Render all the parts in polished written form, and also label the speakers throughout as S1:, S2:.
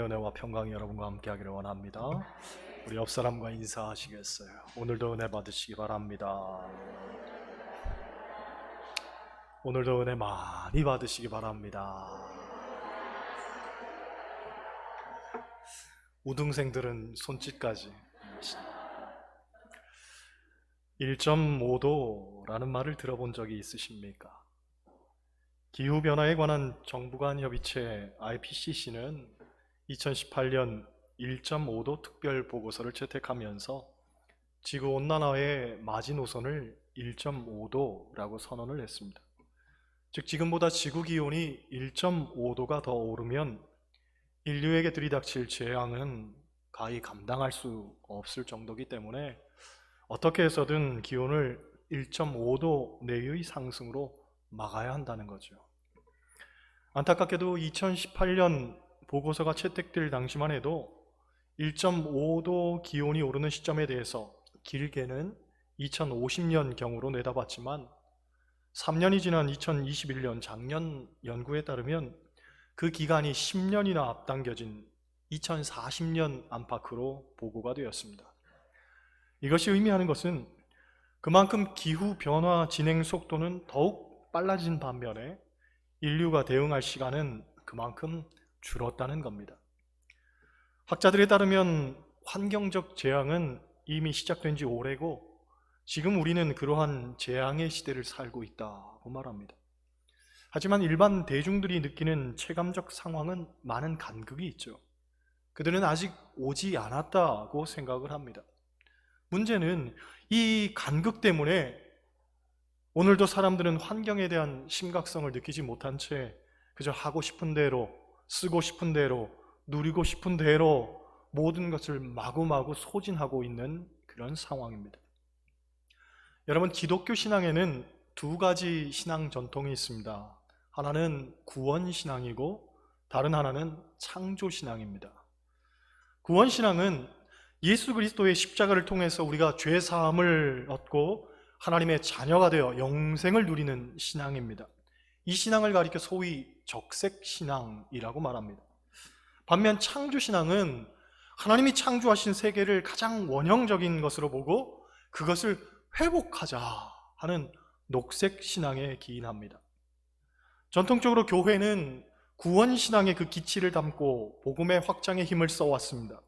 S1: 은혜와 평강이 여러분과 함께 하기를 원합니다. 우리 옆 사람과 인사하시겠어요? 오늘도 은혜 받으시기 바랍니다. 오늘도 은혜 많이 받으시기 바랍니다. 우등생들은 손짓까지. 1.5도라는 말을 들어본 적이 있으십니까? 기후변화에 관한 정부 간 협의체 IPCC는 2018년 1.5도 특별 보고서를 채택하면서 지구온난화의 마지노선을 1.5도라고 선언을 했습니다. 즉 지금보다 지구기온이 1.5도가 더 오르면 인류에게 들이닥칠 재앙은 가히 감당할 수 없을 정도이기 때문에 어떻게 해서든 기온을 1.5도 내의 상승으로 막아야 한다는 거죠. 안타깝게도 2018년 보고서가 채택될 당시만 해도 1.5도 기온이 오르는 시점에 대해서 길게는 2050년경으로 내다봤지만 3년이 지난 2021년 작년 연구에 따르면 그 기간이 10년이나 앞당겨진 2040년 안팎으로 보고가 되었습니다. 이것이 의미하는 것은 그만큼 기후변화 진행 속도는 더욱 빨라진 반면에 인류가 대응할 시간은 그만큼 줄었다는 겁니다. 학자들에 따르면 환경적 재앙은 이미 시작된 지 오래고 지금 우리는 그러한 재앙의 시대를 살고 있다고 말합니다. 하지만 일반 대중들이 느끼는 체감적 상황은 많은 간극이 있죠. 그들은 아직 오지 않았다고 생각을 합니다. 문제는 이 간극 때문에 오늘도 사람들은 환경에 대한 심각성을 느끼지 못한 채 그저 하고 싶은 대로, 쓰고 싶은 대로, 누리고 싶은 대로 모든 것을 마구마구 소진하고 있는 그런 상황입니다. 여러분, 기독교 신앙에는 두 가지 신앙 전통이 있습니다. 하나는 구원신앙이고 다른 하나는 창조신앙입니다. 구원신앙은 예수 그리스도의 십자가를 통해서 우리가 죄사함을 얻고 하나님의 자녀가 되어 영생을 누리는 신앙입니다. 이 신앙을 가리켜 소위 적색신앙이라고 말합니다. 반면 창조신앙은 하나님이 창조하신 세계를 가장 원형적인 것으로 보고 그것을 회복하자 하는 녹색신앙에 기인합니다. 전통적으로 교회는 구원신앙의 그 기치를 담고 복음의 확장에 힘을 써왔습니다.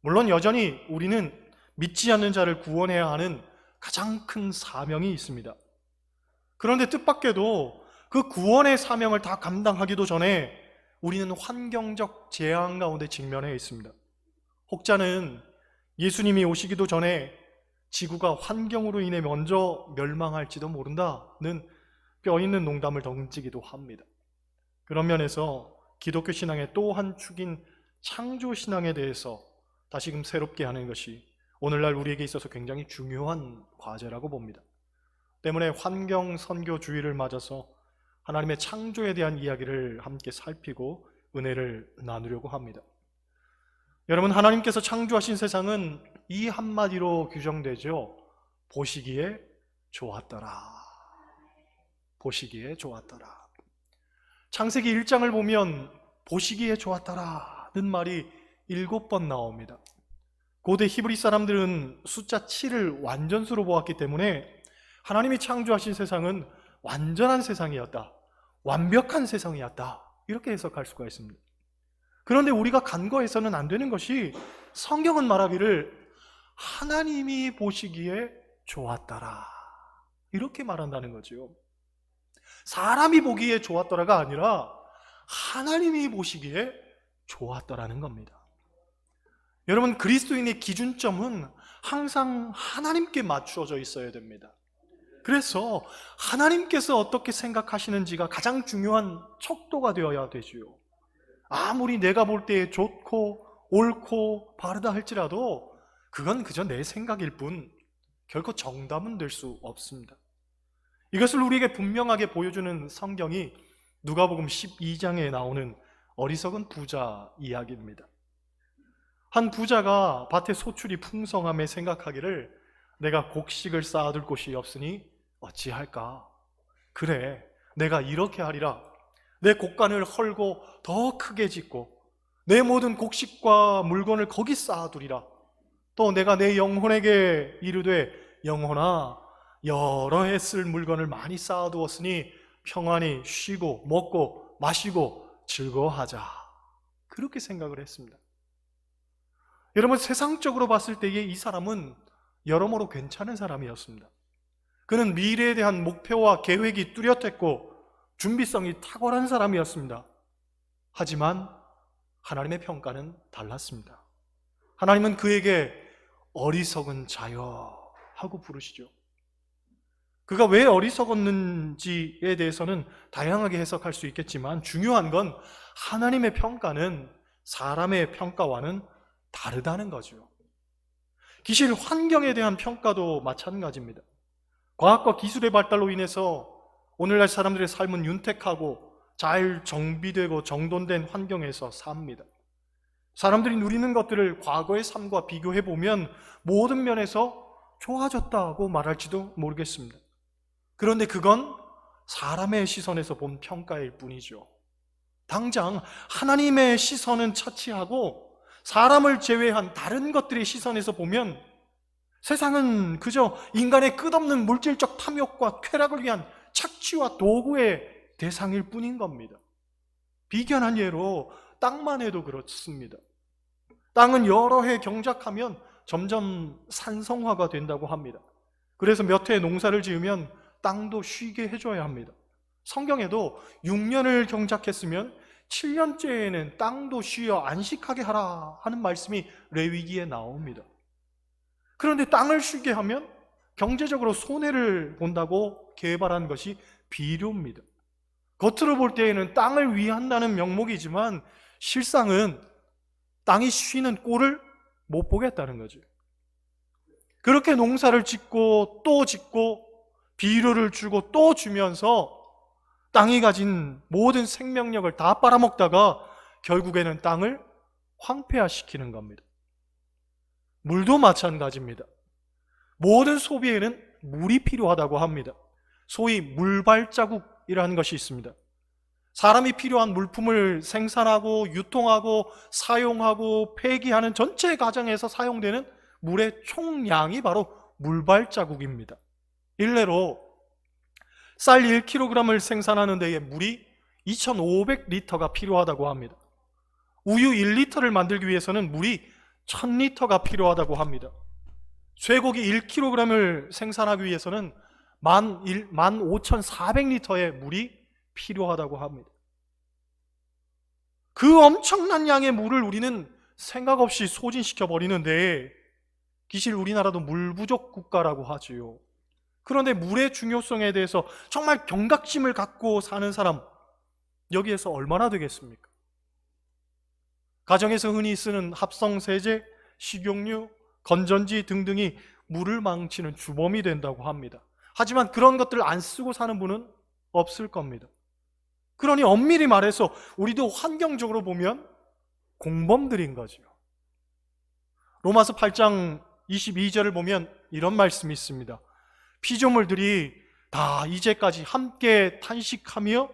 S1: 물론 여전히 우리는 믿지 않는 자를 구원해야 하는 가장 큰 사명이 있습니다. 그런데 뜻밖에도 그 구원의 사명을 다 감당하기도 전에 우리는 환경적 재앙 가운데 직면해 있습니다. 혹자는 예수님이 오시기도 전에 지구가 환경으로 인해 먼저 멸망할지도 모른다는 뼈있는 농담을 던지기도 합니다. 그런 면에서 기독교 신앙의 또 한 축인 창조신앙에 대해서 다시금 새롭게 하는 것이 오늘날 우리에게 있어서 굉장히 중요한 과제라고 봅니다. 때문에 환경 선교주의를 맞아서 하나님의 창조에 대한 이야기를 함께 살피고 은혜를 나누려고 합니다. 여러분, 하나님께서 창조하신 세상은 이 한마디로 규정되죠. 보시기에 좋았더라. 보시기에 좋았더라. 창세기 1장을 보면 보시기에 좋았더라는 말이 7번 나옵니다. 고대 히브리 사람들은 숫자 7을 완전수로 보았기 때문에 하나님이 창조하신 세상은 완전한 세상이었다, 완벽한 세상이었다, 이렇게 해석할 수가 있습니다. 그런데 우리가 간과해서는 안 되는 것이 성경은 말하기를 하나님이 보시기에 좋았더라 이렇게 말한다는 거죠. 사람이 보기에 좋았더라가 아니라 하나님이 보시기에 좋았더라는 겁니다. 여러분, 그리스도인의 기준점은 항상 하나님께 맞추어져 있어야 됩니다. 그래서 하나님께서 어떻게 생각하시는지가 가장 중요한 척도가 되어야 되지요. 아무리 내가 볼 때 좋고 옳고 바르다 할지라도 그건 그저 내 생각일 뿐 결코 정답은 될 수 없습니다. 이것을 우리에게 분명하게 보여주는 성경이 누가복음 12장에 나오는 어리석은 부자 이야기입니다. 한 부자가 밭에 소출이 풍성함에 생각하기를 내가 곡식을 쌓아둘 곳이 없으니 어찌할까? 그래, 내가 이렇게 하리라. 내 곡간을 헐고 더 크게 짓고 내 모든 곡식과 물건을 거기 쌓아두리라. 또 내가 내 영혼에게 이르되 영혼아 여러 해 쓸 물건을 많이 쌓아두었으니 평안히 쉬고 먹고 마시고 즐거워하자. 그렇게 생각을 했습니다. 여러분, 세상적으로 봤을 때에 이 사람은 여러모로 괜찮은 사람이었습니다. 그는 미래에 대한 목표와 계획이 뚜렷했고 준비성이 탁월한 사람이었습니다. 하지만 하나님의 평가는 달랐습니다. 하나님은 그에게 어리석은 자여 하고 부르시죠. 그가 왜 어리석었는지에 대해서는 다양하게 해석할 수 있겠지만 중요한 건 하나님의 평가는 사람의 평가와는 다르다는 거죠. 기실 환경에 대한 평가도 마찬가지입니다. 과학과 기술의 발달로 인해서 오늘날 사람들의 삶은 윤택하고 잘 정비되고 정돈된 환경에서 삽니다. 사람들이 누리는 것들을 과거의 삶과 비교해보면 모든 면에서 좋아졌다고 말할지도 모르겠습니다. 그런데 그건 사람의 시선에서 본 평가일 뿐이죠. 당장 하나님의 시선은 차치하고 사람을 제외한 다른 것들의 시선에서 보면 세상은 그저 인간의 끝없는 물질적 탐욕과 쾌락을 위한 착취와 도구의 대상일 뿐인 겁니다. 비견한 예로 땅만 해도 그렇습니다. 땅은 여러 해 경작하면 점점 산성화가 된다고 합니다. 그래서 몇 해 농사를 지으면 땅도 쉬게 해줘야 합니다. 성경에도 6년을 경작했으면 7년째에는 땅도 쉬어 안식하게 하라 하는 말씀이 레위기에 나옵니다. 그런데 땅을 쉬게 하면 경제적으로 손해를 본다고 개발한 것이 비료입니다. 겉으로 볼 때에는 땅을 위한다는 명목이지만 실상은 땅이 쉬는 꼴을 못 보겠다는 거죠. 그렇게 농사를 짓고 또 짓고 비료를 주고 또 주면서 땅이 가진 모든 생명력을 다 빨아먹다가 결국에는 땅을 황폐화시키는 겁니다. 물도 마찬가지입니다. 모든 소비에는 물이 필요하다고 합니다. 소위 물발자국이라는 것이 있습니다. 사람이 필요한 물품을 생산하고 유통하고 사용하고 폐기하는 전체 과정에서 사용되는 물의 총량이 바로 물발자국입니다. 일례로 쌀 1kg을 생산하는 데에 물이 2,500리터가 필요하다고 합니다. 우유 1리터를 만들기 위해서는 물이 1,000리터가 필요하다고 합니다. 쇠고기 1kg을 생산하기 위해서는 15,400리터의 물이 필요하다고 합니다. 그 엄청난 양의 물을 우리는 생각 없이 소진시켜 버리는데 기실 우리나라도 물 부족 국가라고 하지요. 그런데 물의 중요성에 대해서 정말 경각심을 갖고 사는 사람, 여기에서 얼마나 되겠습니까? 가정에서 흔히 쓰는 합성세제, 식용유, 건전지 등등이 물을 망치는 주범이 된다고 합니다. 하지만 그런 것들을 안 쓰고 사는 분은 없을 겁니다. 그러니 엄밀히 말해서 우리도 환경적으로 보면 공범들인 거죠. 로마서 8장 22절을 보면 이런 말씀이 있습니다. 피조물들이 다 이제까지 함께 탄식하며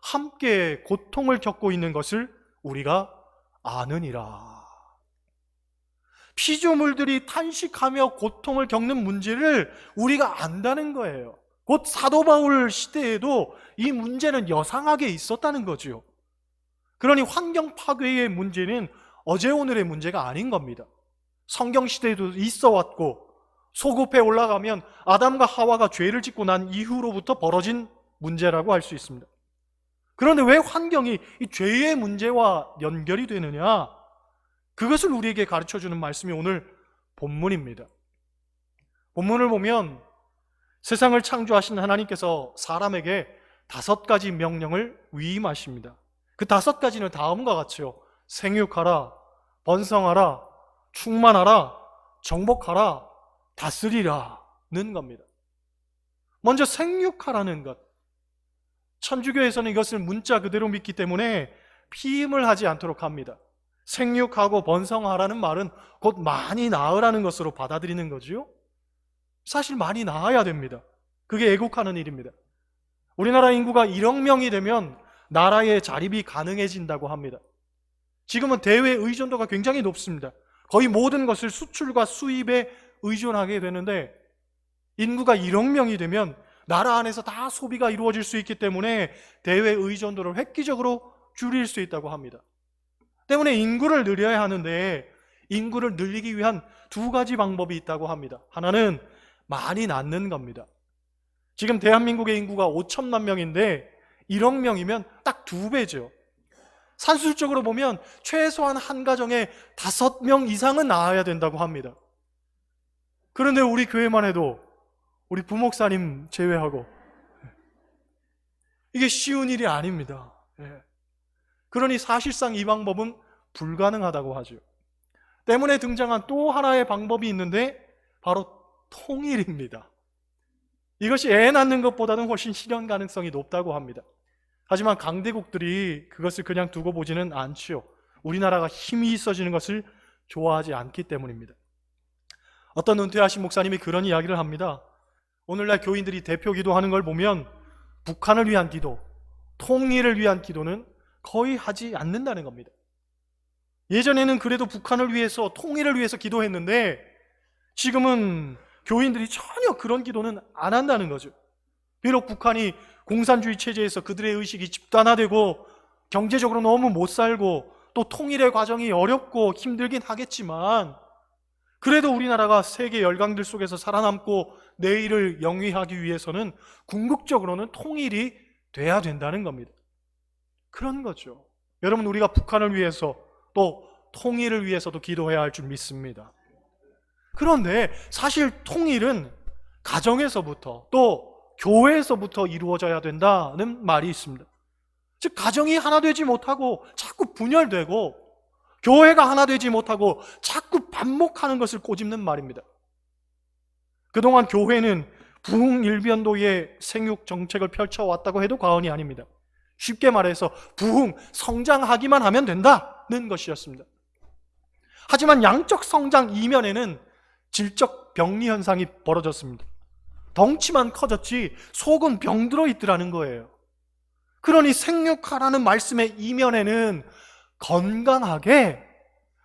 S1: 함께 고통을 겪고 있는 것을 우리가 아느니라. 피조물들이 탄식하며 고통을 겪는 문제를 우리가 안다는 거예요. 곧 사도 바울 시대에도 이 문제는 여상하게 있었다는 거죠. 그러니 환경 파괴의 문제는 어제 오늘의 문제가 아닌 겁니다. 성경 시대에도 있어 왔고 소급해 올라가면 아담과 하와가 죄를 짓고 난 이후로부터 벌어진 문제라고 할 수 있습니다. 그런데 왜 환경이 이 죄의 문제와 연결이 되느냐? 그것을 우리에게 가르쳐주는 말씀이 오늘 본문입니다. 본문을 보면 세상을 창조하신 하나님께서 사람에게 5가지 명령을 위임하십니다. 그 5가지는 다음과 같이요. 생육하라, 번성하라, 충만하라, 정복하라, 다스리라는 겁니다. 먼저 생육하라는 것. 천주교에서는 이것을 문자 그대로 믿기 때문에 피임을 하지 않도록 합니다. 생육하고 번성하라는 말은 곧 많이 낳으라는 것으로 받아들이는 거죠. 사실 많이 낳아야 됩니다. 그게 애국하는 일입니다. 우리나라 인구가 1억 명이 되면 나라의 자립이 가능해진다고 합니다. 지금은 대외 의존도가 굉장히 높습니다. 거의 모든 것을 수출과 수입에 의존하게 되는데 인구가 1억 명이 되면 나라 안에서 다 소비가 이루어질 수 있기 때문에 대외 의존도를 획기적으로 줄일 수 있다고 합니다. 때문에 인구를 늘려야 하는데 인구를 늘리기 위한 두 가지 방법이 있다고 합니다. 하나는 많이 낳는 겁니다. 지금 대한민국의 인구가 5천만 명인데 1억 명이면 딱 2배죠. 산술적으로 보면 최소한 한 가정에 5명 이상은 낳아야 된다고 합니다. 그런데 우리 교회만 해도 우리 부목사님 제외하고 이게 쉬운 일이 아닙니다. 그러니 사실상 이 방법은 불가능하다고 하죠. 때문에 등장한 또 하나의 방법이 있는데 바로 통일입니다. 이것이 애 낳는 것보다는 훨씬 실현 가능성이 높다고 합니다. 하지만 강대국들이 그것을 그냥 두고 보지는 않지요. 우리나라가 힘이 있어지는 것을 좋아하지 않기 때문입니다. 어떤 은퇴하신 목사님이 그런 이야기를 합니다. 오늘날 교인들이 대표 기도하는 걸 보면 북한을 위한 기도, 통일을 위한 기도는 거의 하지 않는다는 겁니다. 예전에는 그래도 북한을 위해서, 통일을 위해서 기도했는데 지금은 교인들이 전혀 그런 기도는 안 한다는 거죠. 비록 북한이 공산주의 체제에서 그들의 의식이 집단화되고 경제적으로 너무 못 살고 또 통일의 과정이 어렵고 힘들긴 하겠지만 그래도 우리나라가 세계 열강들 속에서 살아남고 내일을 영위하기 위해서는 궁극적으로는 통일이 돼야 된다는 겁니다. 그런 거죠. 여러분, 우리가 북한을 위해서 또 통일을 위해서도 기도해야 할 줄 믿습니다. 그런데 사실 통일은 가정에서부터 또 교회에서부터 이루어져야 된다는 말이 있습니다. 즉 가정이 하나 되지 못하고 자꾸 분열되고 교회가 하나 되지 못하고 자꾸 반목하는 것을 꼬집는 말입니다. 그동안 교회는 부흥일변도의 생육 정책을 펼쳐왔다고 해도 과언이 아닙니다. 쉽게 말해서 부흥, 성장하기만 하면 된다는 것이었습니다. 하지만 양적 성장 이면에는 질적 병리 현상이 벌어졌습니다. 덩치만 커졌지 속은 병들어 있더라는 거예요. 그러니 생육하라는 말씀의 이면에는 건강하게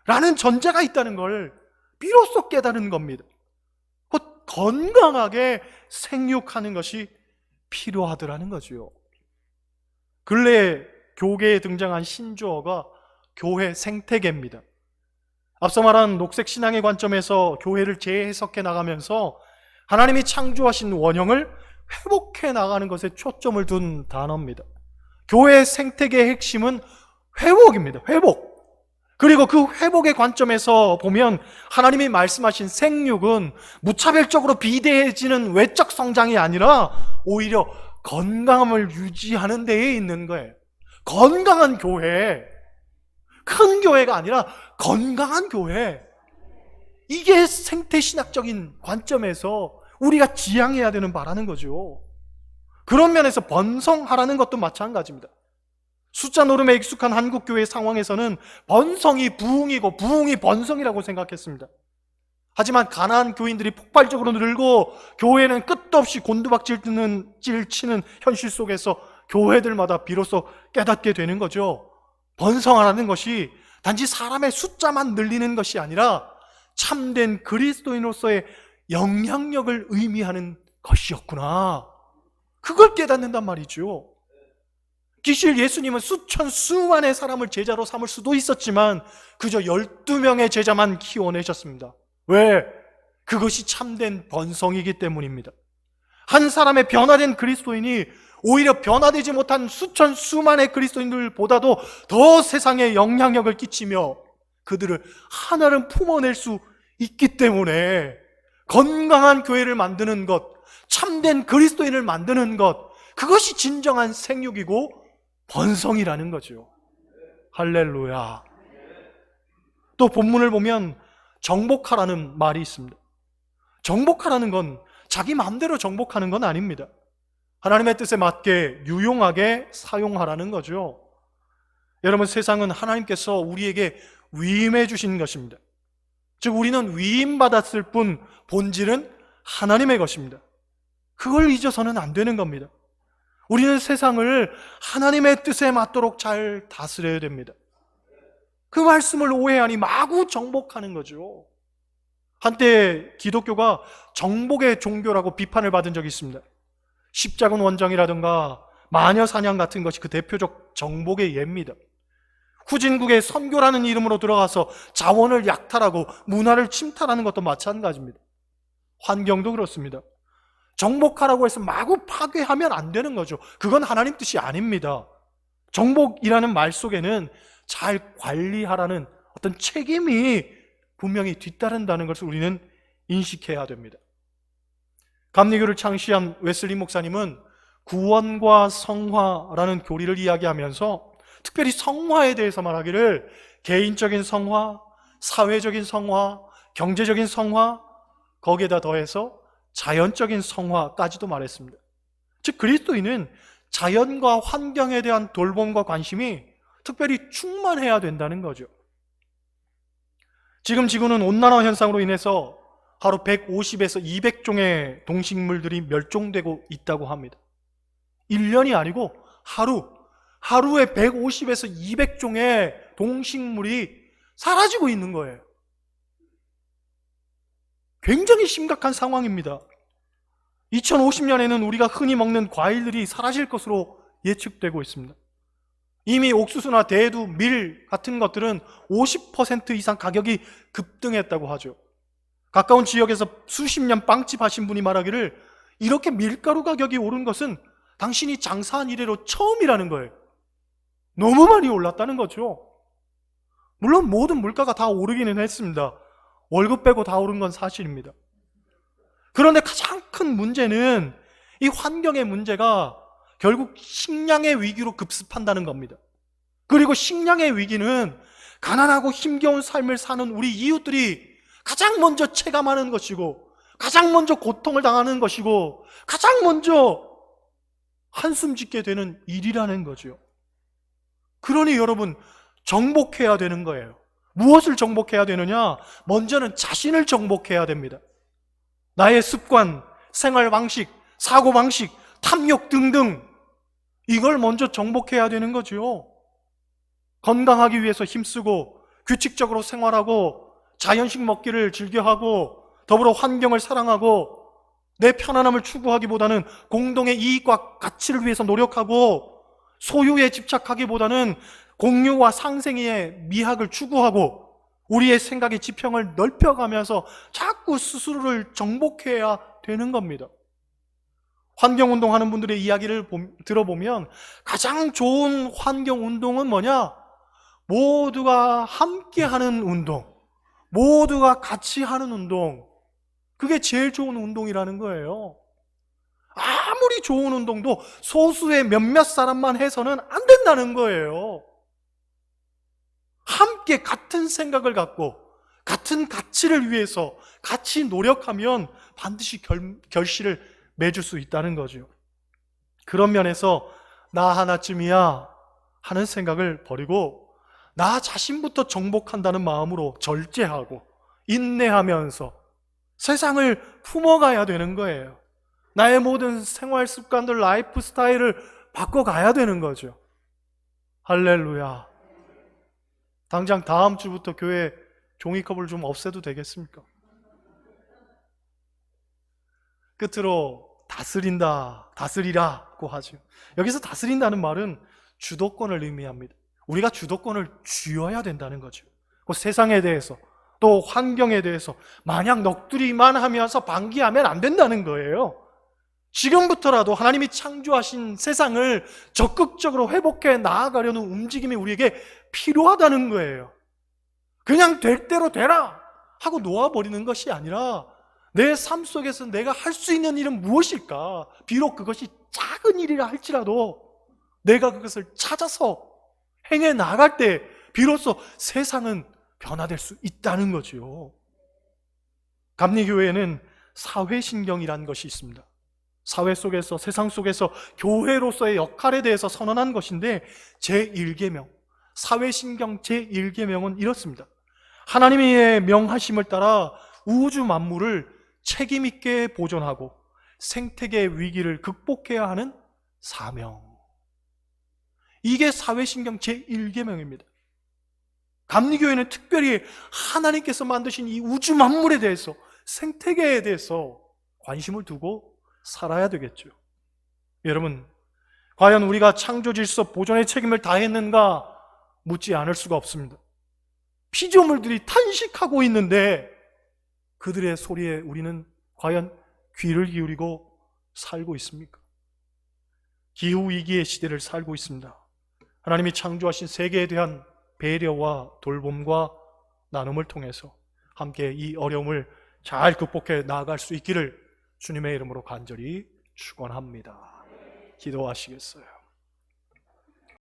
S1: 라는 전제가 있다는 걸 비로소 깨달은 겁니다. 곧 건강하게 생육하는 것이 필요하더라는 거죠. 근래에 교계에 등장한 신조어가 교회 생태계입니다. 앞서 말한 녹색신앙의 관점에서 교회를 재해석해 나가면서 하나님이 창조하신 원형을 회복해 나가는 것에 초점을 둔 단어입니다. 교회의 생태계의 핵심은 회복입니다. 회복. 그리고 그 회복의 관점에서 보면 하나님이 말씀하신 생육은 무차별적으로 비대해지는 외적 성장이 아니라 오히려 건강함을 유지하는 데에 있는 거예요. 건강한 교회, 큰 교회가 아니라 건강한 교회. 이게 생태신학적인 관점에서 우리가 지향해야 되는 바라는 거죠. 그런 면에서 번성하라는 것도 마찬가지입니다. 숫자 노름에 익숙한 한국교회 상황에서는 번성이 부흥이고 부흥이 번성이라고 생각했습니다. 하지만 가난한 교인들이 폭발적으로 늘고 교회는 끝도 없이 곤두박질 치는 현실 속에서 교회들마다 비로소 깨닫게 되는 거죠. 번성하라는 것이 단지 사람의 숫자만 늘리는 것이 아니라 참된 그리스도인으로서의 영향력을 의미하는 것이었구나. 그걸 깨닫는단 말이죠. 기실 예수님은 수천 수만의 사람을 제자로 삼을 수도 있었지만 그저 12명의 제자만 키워내셨습니다. 왜? 그것이 참된 번성이기 때문입니다. 한 사람의 변화된 그리스도인이 오히려 변화되지 못한 수천 수만의 그리스도인들보다도 더 세상에 영향력을 끼치며 그들을 하나를 품어낼 수 있기 때문에 건강한 교회를 만드는 것, 참된 그리스도인을 만드는 것, 그것이 진정한 생육이고 번성이라는 거죠. 할렐루야. 또 본문을 보면 정복하라는 말이 있습니다. 정복하라는 건 자기 마음대로 정복하는 건 아닙니다. 하나님의 뜻에 맞게 유용하게 사용하라는 거죠. 여러분, 세상은 하나님께서 우리에게 위임해 주신 것입니다. 즉 우리는 위임받았을 뿐 본질은 하나님의 것입니다. 그걸 잊어서는 안 되는 겁니다. 우리는 세상을 하나님의 뜻에 맞도록 잘 다스려야 됩니다. 그 말씀을 오해하니 마구 정복하는 거죠. 한때 기독교가 정복의 종교라고 비판을 받은 적이 있습니다. 십자군 원정이라든가 마녀 사냥 같은 것이 그 대표적 정복의 예입니다. 후진국의 선교라는 이름으로 들어가서 자원을 약탈하고 문화를 침탈하는 것도 마찬가지입니다. 환경도 그렇습니다. 정복하라고 해서 마구 파괴하면 안 되는 거죠. 그건 하나님 뜻이 아닙니다. 정복이라는 말 속에는 잘 관리하라는 어떤 책임이 분명히 뒤따른다는 것을 우리는 인식해야 됩니다. 감리교를 창시한 웨슬리 목사님은 구원과 성화라는 교리를 이야기하면서 특별히 성화에 대해서 말하기를 개인적인 성화, 사회적인 성화, 경제적인 성화, 거기에다 더해서 자연적인 성화까지도 말했습니다. 즉 그리스도인은 자연과 환경에 대한 돌봄과 관심이 특별히 충만해야 된다는 거죠. 지금 지구는 온난화 현상으로 인해서 하루 150에서 200종의 동식물들이 멸종되고 있다고 합니다. 1년이 아니고 하루에 150에서 200종의 동식물이 사라지고 있는 거예요. 굉장히 심각한 상황입니다. 2050년에는 우리가 흔히 먹는 과일들이 사라질 것으로 예측되고 있습니다. 이미 옥수수나 대두, 밀 같은 것들은 50% 이상 가격이 급등했다고 하죠. 가까운 지역에서 수십 년 빵집 하신 분이 말하기를 이렇게 밀가루 가격이 오른 것은 당신이 장사한 이래로 처음이라는 거예요. 너무 많이 올랐다는 거죠. 물론 모든 물가가 다 오르기는 했습니다. 월급 빼고 다 오른 건 사실입니다. 그런데 가장 큰 문제는 이 환경의 문제가 결국 식량의 위기로 급습한다는 겁니다. 그리고 식량의 위기는 가난하고 힘겨운 삶을 사는 우리 이웃들이 가장 먼저 체감하는 것이고, 가장 먼저 고통을 당하는 것이고, 가장 먼저 한숨 짓게 되는 일이라는 거죠. 그러니 여러분, 정복해야 되는 거예요. 무엇을 정복해야 되느냐? 먼저는 자신을 정복해야 됩니다. 나의 습관, 생활 방식, 사고 방식, 탐욕 등등, 이걸 먼저 정복해야 되는 거죠. 건강하기 위해서 힘쓰고 규칙적으로 생활하고 자연식 먹기를 즐겨하고 더불어 환경을 사랑하고 내 편안함을 추구하기보다는 공동의 이익과 가치를 위해서 노력하고 소유에 집착하기보다는 공유와 상생의 미학을 추구하고 우리의 생각의 지평을 넓혀가면서 자꾸 스스로를 정복해야 되는 겁니다. 환경운동하는 분들의 이야기를 들어보면 가장 좋은 환경운동은 뭐냐? 모두가 함께하는 운동, 모두가 같이 하는 운동, 그게 제일 좋은 운동이라는 거예요. 아무리 좋은 운동도 소수의 몇몇 사람만 해서는 안 된다는 거예요. 함께 같은 생각을 갖고 같은 가치를 위해서 같이 노력하면 반드시 결실을 맺을 수 있다는 거죠. 그런 면에서 나 하나쯤이야 하는 생각을 버리고 나 자신부터 정복한다는 마음으로 절제하고 인내하면서 세상을 품어가야 되는 거예요. 나의 모든 생활 습관들, 라이프 스타일을 바꿔가야 되는 거죠. 할렐루야. 당장 다음 주부터 교회 종이컵을 좀 없애도 되겠습니까? 끝으로 다스리라고 하죠. 여기서 다스린다는 말은 주도권을 의미합니다. 우리가 주도권을 쥐어야 된다는 거죠. 그 세상에 대해서 또 환경에 대해서 마냥 넋두리만 하면서 방기하면 안 된다는 거예요. 지금부터라도 하나님이 창조하신 세상을 적극적으로 회복해 나아가려는 움직임이 우리에게 필요하다는 거예요. 그냥 될 대로 되라 하고 놓아버리는 것이 아니라 내 삶 속에서 내가 할 수 있는 일은 무엇일까? 비록 그것이 작은 일이라 할지라도 내가 그것을 찾아서 행해 나갈 때 비로소 세상은 변화될 수 있다는 거죠. 감리교회에는 사회신경이라는 것이 있습니다. 사회 속에서, 세상 속에서 교회로서의 역할에 대해서 선언한 것인데 제1계명, 사회신경 제1계명은 이렇습니다. 하나님의 명하심을 따라 우주 만물을 책임있게 보존하고 생태계 위기를 극복해야 하는 사명. 이게 사회신경 제1계명입니다. 감리교회는 특별히 하나님께서 만드신 이 우주 만물에 대해서, 생태계에 대해서 관심을 두고 살아야 되겠죠. 여러분, 과연 우리가 창조 질서 보존의 책임을 다했는가 묻지 않을 수가 없습니다. 피조물들이 탄식하고 있는데 그들의 소리에 우리는 과연 귀를 기울이고 살고 있습니까? 기후위기의 시대를 살고 있습니다. 하나님이 창조하신 세계에 대한 배려와 돌봄과 나눔을 통해서 함께 이 어려움을 잘 극복해 나아갈 수 있기를 주님의 이름으로 간절히 축원합니다. 기도하시겠어요?